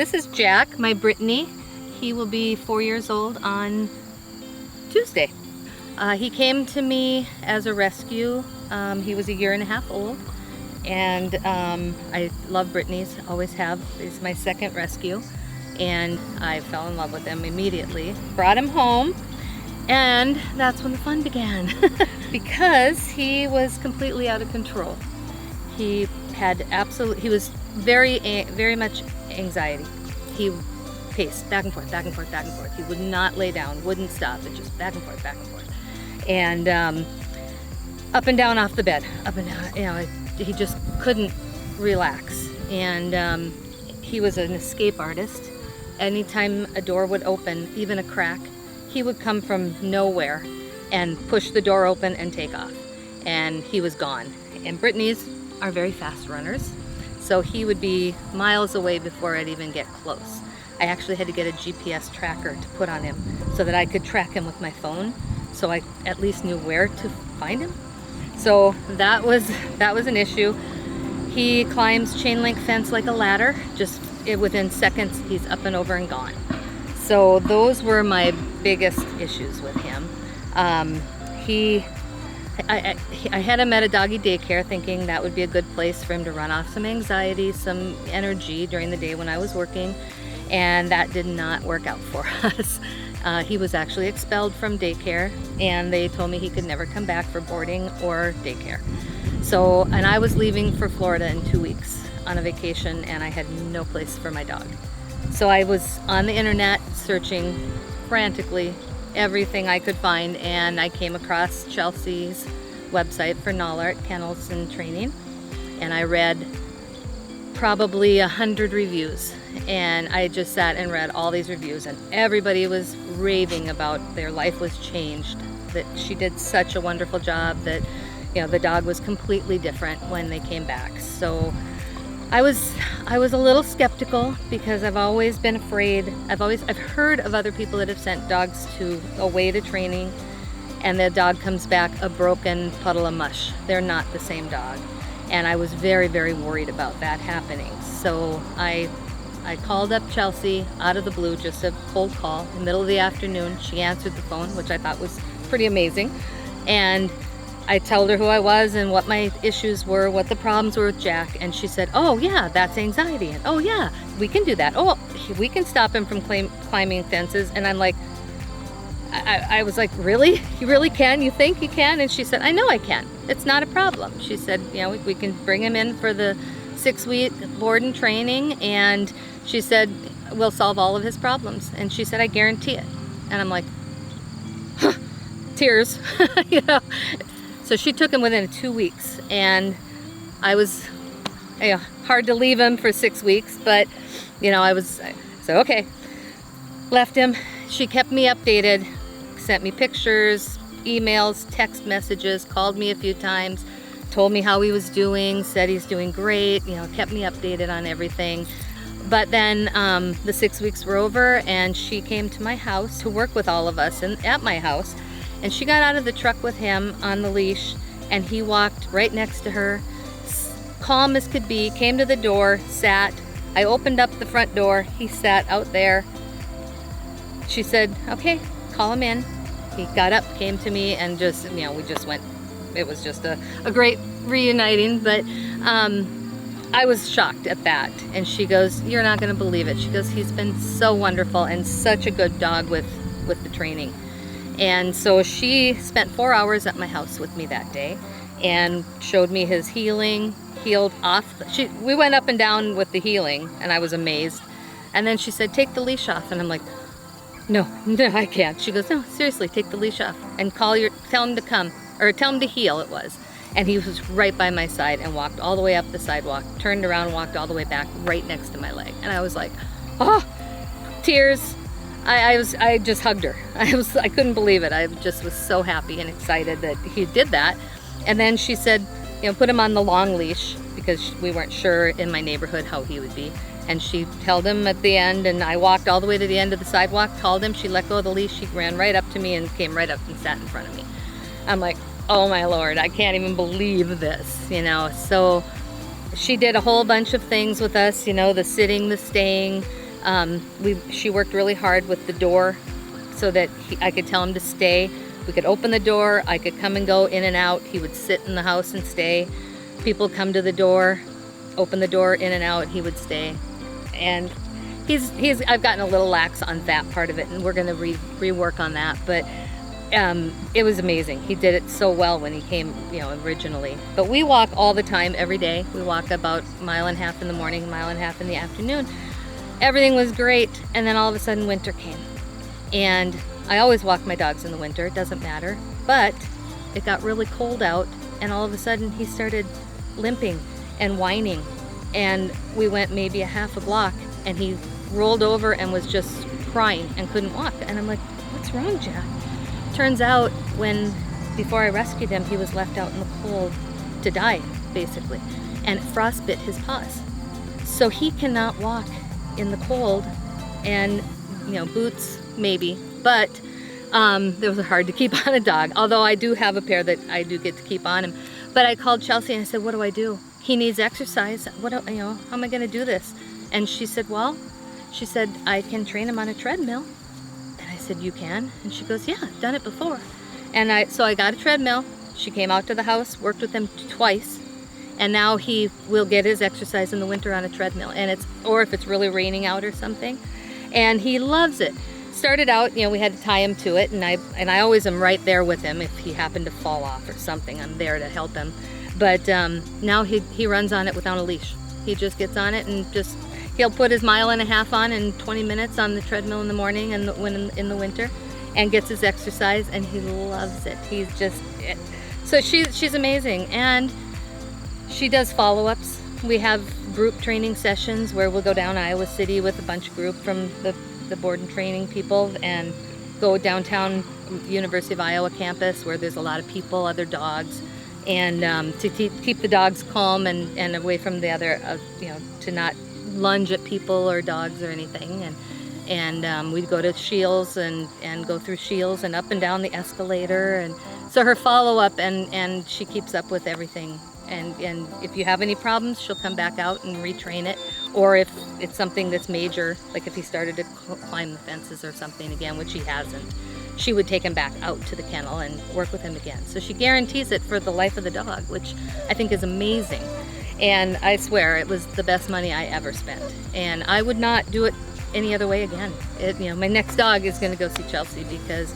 This is Jack, my Brittany. He will be 4 years old on Tuesday. He came to me as a rescue. He was 1.5 years old, and I love Brittany's, always have. He's my second rescue, and I fell in love with him immediately. Brought him home, and that's when the fun began because he was completely out of control. He was very much anxiety. He paced back and forth, back and forth, back and forth. He would not lay down, wouldn't stop. It just back and forth, back and forth. And up and down off the bed, up and down, you know, he just couldn't relax. And he was an escape artist. Anytime a door would open, even a crack, he would come from nowhere and push the door open and take off. And he was gone. And Brittany's are very fast runners, so he would be miles away before I'd even get close. I actually had to get a GPS tracker to put on him so that I could track him with my phone, so I at least knew where to find him. So that was an issue. He climbs chain link fence like a ladder. Just within seconds, he's up and over and gone. So those were my biggest issues with him. I had him at a doggy daycare thinking that would be a good place for him to run off some anxiety, some energy during the day when I was working, and that did not work out for us. He was actually expelled from daycare, and they told me he could never come back for boarding or daycare. So, and I was leaving for Florida in 2 weeks on a vacation, and I had no place for my dog. So I was on the internet searching frantically everything I could find, and I came across Chelsea's website for Knallhart Kennels and Training, and I read probably 100 reviews, and I just sat and read all these reviews, and everybody was raving about their life was changed, that she did such a wonderful job, that, you know, the dog was completely different when they came back. So I was a little skeptical because I've always been afraid. I've heard of other people that have sent dogs away to training, and the dog comes back a broken puddle of mush. They're not the same dog, and I was very, very worried about that happening. So I called up Chelsea out of the blue, just a cold call in the middle of the afternoon. She answered the phone, which I thought was pretty amazing, and I told her who I was and what my issues were, what the problems were with Jack, and she said, oh yeah, that's anxiety, and oh yeah, we can do that. Oh, we can stop him from climbing fences. And I'm like, I was like, really? You really can? You think you can? And she said, I know I can. It's not a problem. She said, you know, we can bring him in for the 6-week board and training, and she said, we'll solve all of his problems. And she said, I guarantee it. And I'm like, huh, tears, you know. So she took him within 2 weeks, and I was, you know, hard to leave him for 6 weeks, but, you know, so okay, left him. She kept me updated, sent me pictures, emails, text messages, called me a few times, told me how he was doing, said he's doing great, you know, kept me updated on everything. But then the 6 weeks were over, and she came to my house to work with all of us at my house. And she got out of the truck with him on the leash, and he walked right next to her, calm as could be, came to the door, sat. I opened up the front door. He sat out there. She said, okay, call him in. He got up, came to me, and just, you know, we just went. It was just a great reuniting, but I was shocked at that. And she goes, you're not going to believe it. She goes, he's been so wonderful and such a good dog with the training. And so she spent 4 hours at my house with me that day and showed me his healing, healed off. We went up and down with the healing, and I was amazed. And then she said, take the leash off. And I'm like, no, I can't. She goes, no, seriously, take the leash off and tell him to come, or tell him to heel, it was. And he was right by my side and walked all the way up the sidewalk, turned around, walked all the way back right next to my leg. And I was like, oh, tears. I just hugged her. I couldn't believe it. I just was so happy and excited that he did that. And then she said, you know, put him on the long leash because we weren't sure in my neighborhood how he would be. And she held him at the end, and I walked all the way to the end of the sidewalk, called him, she let go of the leash, she ran right up to me and came right up and sat in front of me. I'm like, oh my Lord, I can't even believe this, you know. So she did a whole bunch of things with us, you know, the sitting, the staying, She worked really hard with the door so that I could tell him to stay. We could open the door, I could come and go in and out. He would sit in the house and stay. People come to the door, open the door, in and out, he would stay. And I've gotten a little lax on that part of it, and we're gonna rework on that, but it was amazing. He did it so well when he came, originally. But we walk all the time, every day. We walk about 1.5 miles in the morning, 1.5 miles in the afternoon. Everything was great, and then all of a sudden winter came. And I always walk my dogs in the winter, it doesn't matter, but it got really cold out, and all of a sudden he started limping and whining, and we went maybe a half a block, and he rolled over and was just crying and couldn't walk. And I'm like, what's wrong, Jack? Turns out before I rescued him, he was left out in the cold to die, basically, and frost bit his paws. So he cannot walk in the cold, and boots maybe, but it was hard to keep on a dog, although I do have a pair that I do get to keep on him. But I called Chelsea and I said, what do I do? He needs exercise. How am I going to do this? And she said, I can train him on a treadmill. And I said, you can? And she goes, yeah, I've done it before. And so I got a treadmill. She came out to the house, worked with him twice, and now he will get his exercise in the winter on a treadmill, or if it's really raining out or something, and he loves it. Started out, we had to tie him to it, and I always am right there with him if he happened to fall off or something. I'm there to help him. But now he runs on it without a leash. He just gets on it and he'll put his 1.5 miles on in 20 minutes on the treadmill in the morning and in the winter, and gets his exercise, and he loves it. So she's amazing, and she does follow-ups. We have group training sessions where we'll go down Iowa City with a bunch of group from the board and training people, and go downtown University of Iowa campus where there's a lot of people, other dogs, and to keep the dogs calm and away from the other, to not lunge at people or dogs or anything. And we'd go to Shields and go through Shields and up and down the escalator. And so her follow-up, and she keeps up with everything. And if you have any problems, she'll come back out and retrain it. Or if it's something that's major, like if he started to climb the fences or something again, which he hasn't, she would take him back out to the kennel and work with him again. So she guarantees it for the life of the dog, which I think is amazing. And I swear it was the best money I ever spent. And I would not do it any other way again. My next dog is going to go see Chelsea, because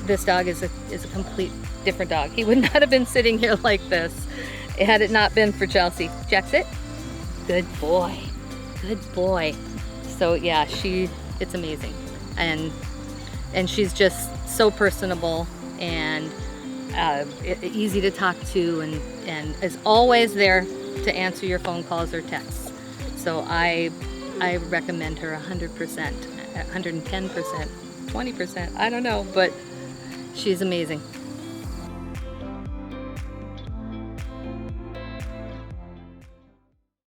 this dog is a complete different dog. He would not have been sitting here like this had it not been for Chelsea. Jack, sit. Good boy. Good boy. So yeah, it's amazing. And she's just so personable and easy to talk to, and is always there to answer your phone calls or texts. So I recommend her 100%, 110%, 20%, I don't know, but she's amazing.